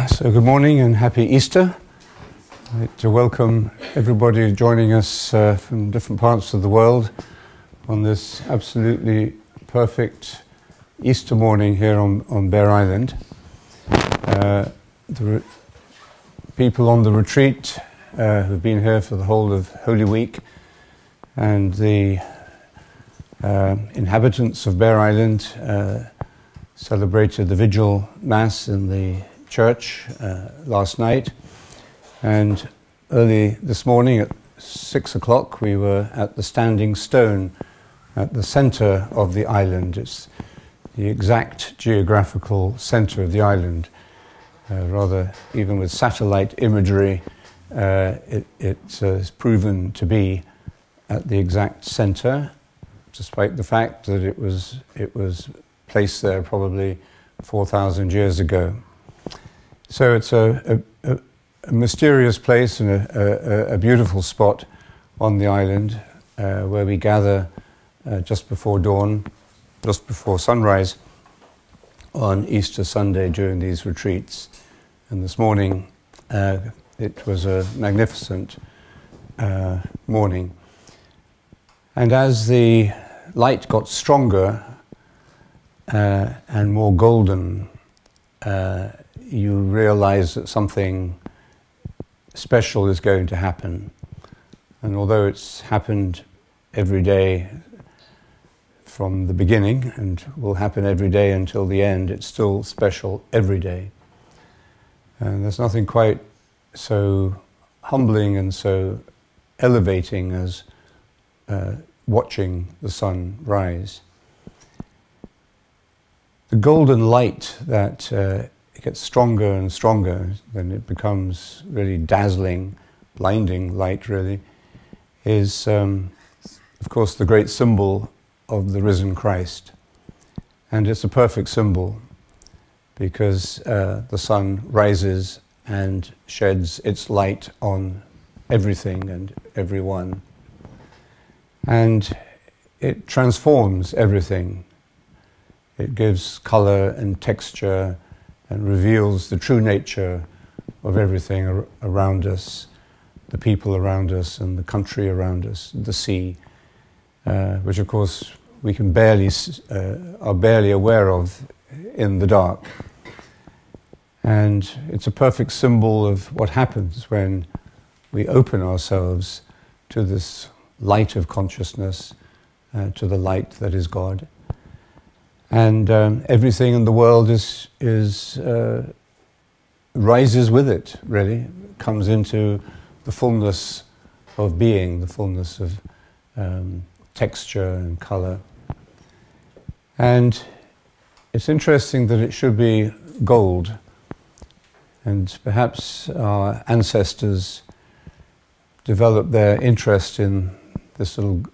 So good morning and happy Easter. I'd like to welcome everybody joining us from different parts of the world on this absolutely perfect Easter morning here on Bere Island. The people on the retreat who've been here for the whole of Holy Week, and the inhabitants of Bere Island celebrated the Vigil Mass in the church last night, and early this morning at 6 o'clock we were at the Standing Stone at the center of the island. It's the exact geographical center of the island. Rather, even with satellite imagery, it's proven to be at the exact center, despite the fact that it was placed there probably 4,000 years ago. So it's a mysterious place and a beautiful spot on the island where we gather just before dawn, just before sunrise on Easter Sunday during these retreats. And this morning it was a magnificent morning. And as the light got stronger and more golden, you realize that something special is going to happen. And although it's happened every day from the beginning and will happen every day until the end, it's still special every day. And there's nothing quite so humbling and so elevating as watching the sun rise. The golden light that it gets stronger and stronger, then it becomes really dazzling, blinding light really, is of course the great symbol of the risen Christ. And it's a perfect symbol because the sun rises and sheds its light on everything and everyone. And it transforms everything. It gives color and texture and reveals the true nature of everything around us, the people around us and the country around us, the sea, which of course we can are barely aware of in the dark. And it's a perfect symbol of what happens when we open ourselves to this light of consciousness, to the light that is God. And everything in the world rises with it, really, comes into the fullness of being, the fullness of texture and color. And it's interesting that it should be gold. And perhaps our ancestors developed their interest in this little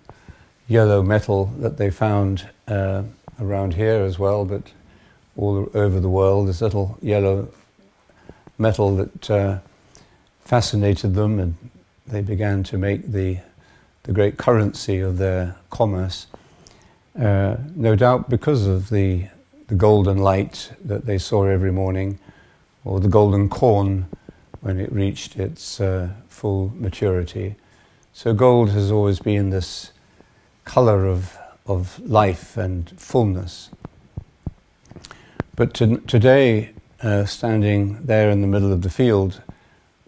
yellow metal that they found around here as well, but all over the world, this little yellow metal that fascinated them, and they began to make the great currency of their commerce, no doubt because of the golden light that they saw every morning, or the golden corn when it reached its full maturity. So gold has always been this color of life and fullness. But today, standing there in the middle of the field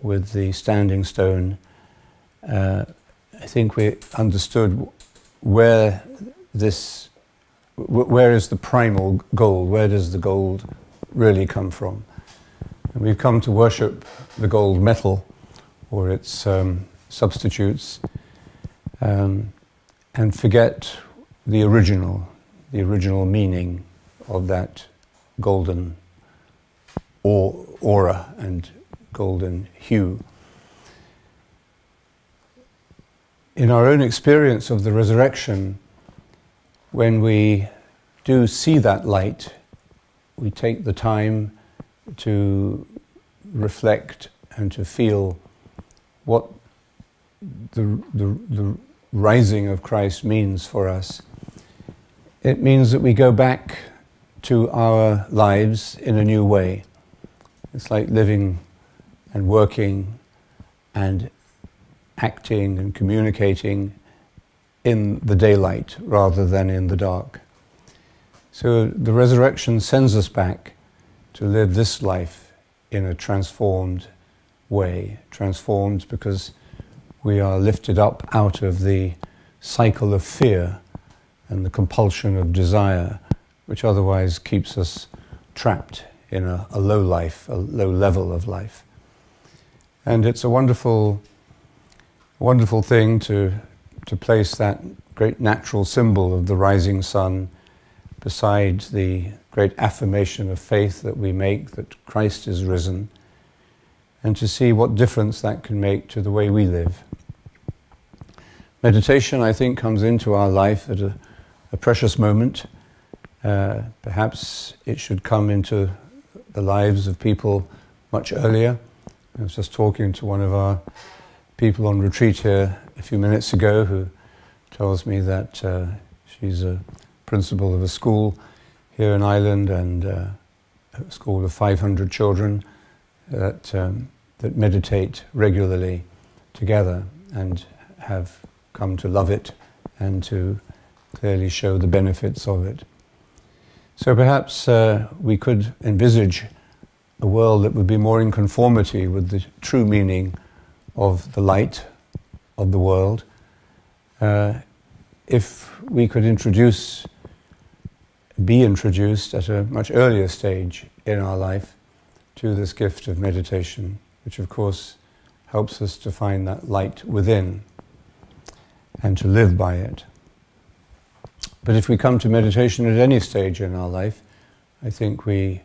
with the standing stone, I think we understood where is the primal gold, where does the gold really come from? And we've come to worship the gold metal or its substitutes, and forget the original meaning of that golden aura and golden hue. In our own experience of the resurrection, when we do see that light, we take the time to reflect and to feel what the rising of Christ means for us. It means that we go back to our lives in a new way. It's like living and working and acting and communicating in the daylight rather than in the dark. So the resurrection sends us back to live this life in a transformed way. Transformed because we are lifted up out of the cycle of fear and the compulsion of desire, which otherwise keeps us trapped in a low life, a low level of life. And it's a wonderful thing to place that great natural symbol of the rising sun beside the great affirmation of faith that we make that Christ is risen, and to see what difference that can make to the way we live. Meditation, I think, comes into our life at a precious moment. Perhaps it should come into the lives of people much earlier. I was just talking to one of our people on retreat here a few minutes ago who tells me that she's a principal of a school here in Ireland, and a school of 500 children that meditate regularly together and have come to love it and to clearly show the benefits of it. So perhaps we could envisage a world that would be more in conformity with the true meaning of the light of the world, if we could be introduced at a much earlier stage in our life to this gift of meditation, which of course helps us to find that light within and to live by it. But if we come to meditation at any stage in our life, I think we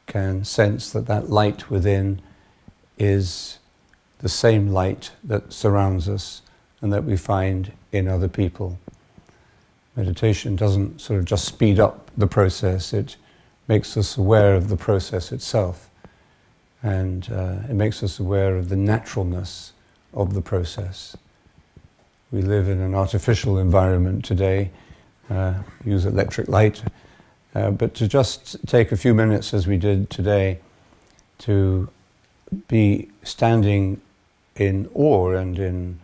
can sense that that light within is the same light that surrounds us and that we find in other people. Meditation doesn't sort of just speed up the process, it makes us aware of the process itself, and it makes us aware of the naturalness of the process. We live in an artificial environment today, use electric light, but to just take a few minutes as we did today to be standing in awe and in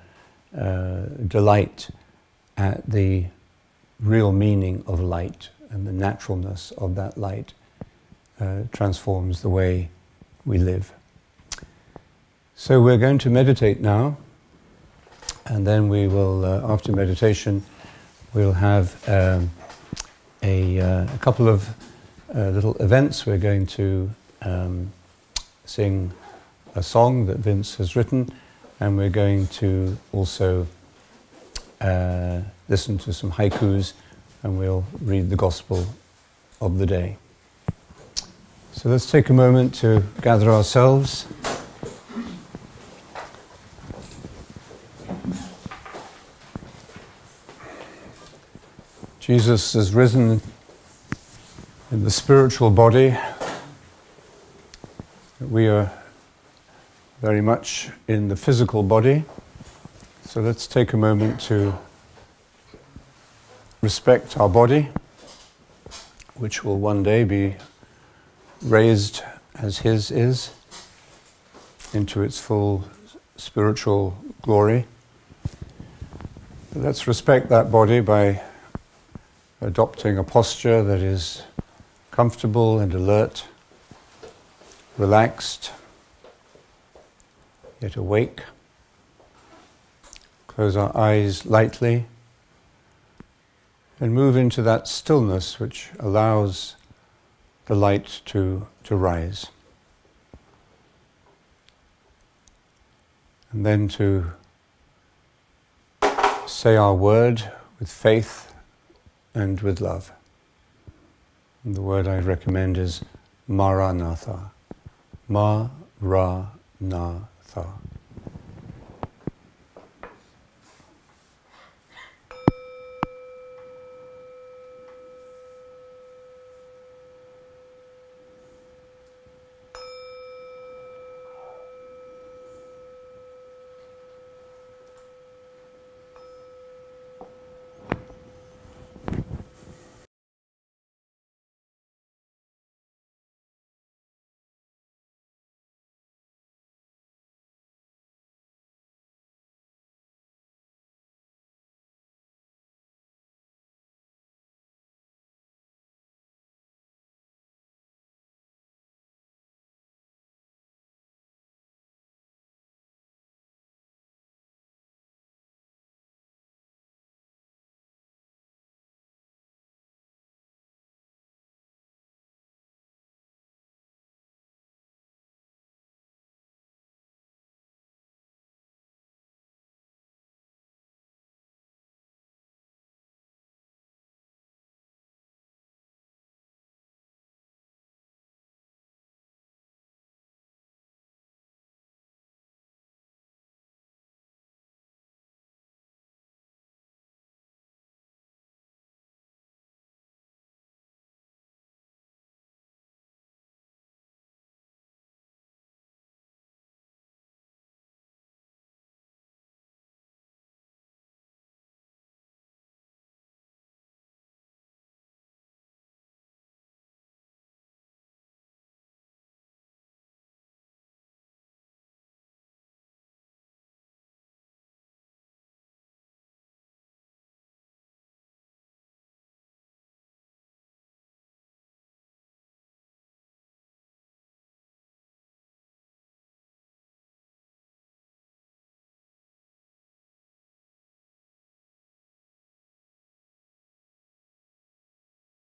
delight at the real meaning of light and the naturalness of that light transforms the way we live. So we're going to meditate now, and then we will, after meditation, we'll have a couple of little events. We're going to sing a song that Vince has written, and we're going to also listen to some haikus, and we'll read the Gospel of the day. So let's take a moment to gather ourselves. Jesus is risen in the spiritual body. We are very much in the physical body. So let's take a moment to respect our body, which will one day be raised as His is into its full spiritual glory. Let's respect that body by adopting a posture that is comfortable and alert, relaxed, yet awake. Close our eyes lightly and move into that stillness which allows the light to rise. And then to say our word with faith and with love. And the word I recommend is Maranatha. Ma-ra-na-tha.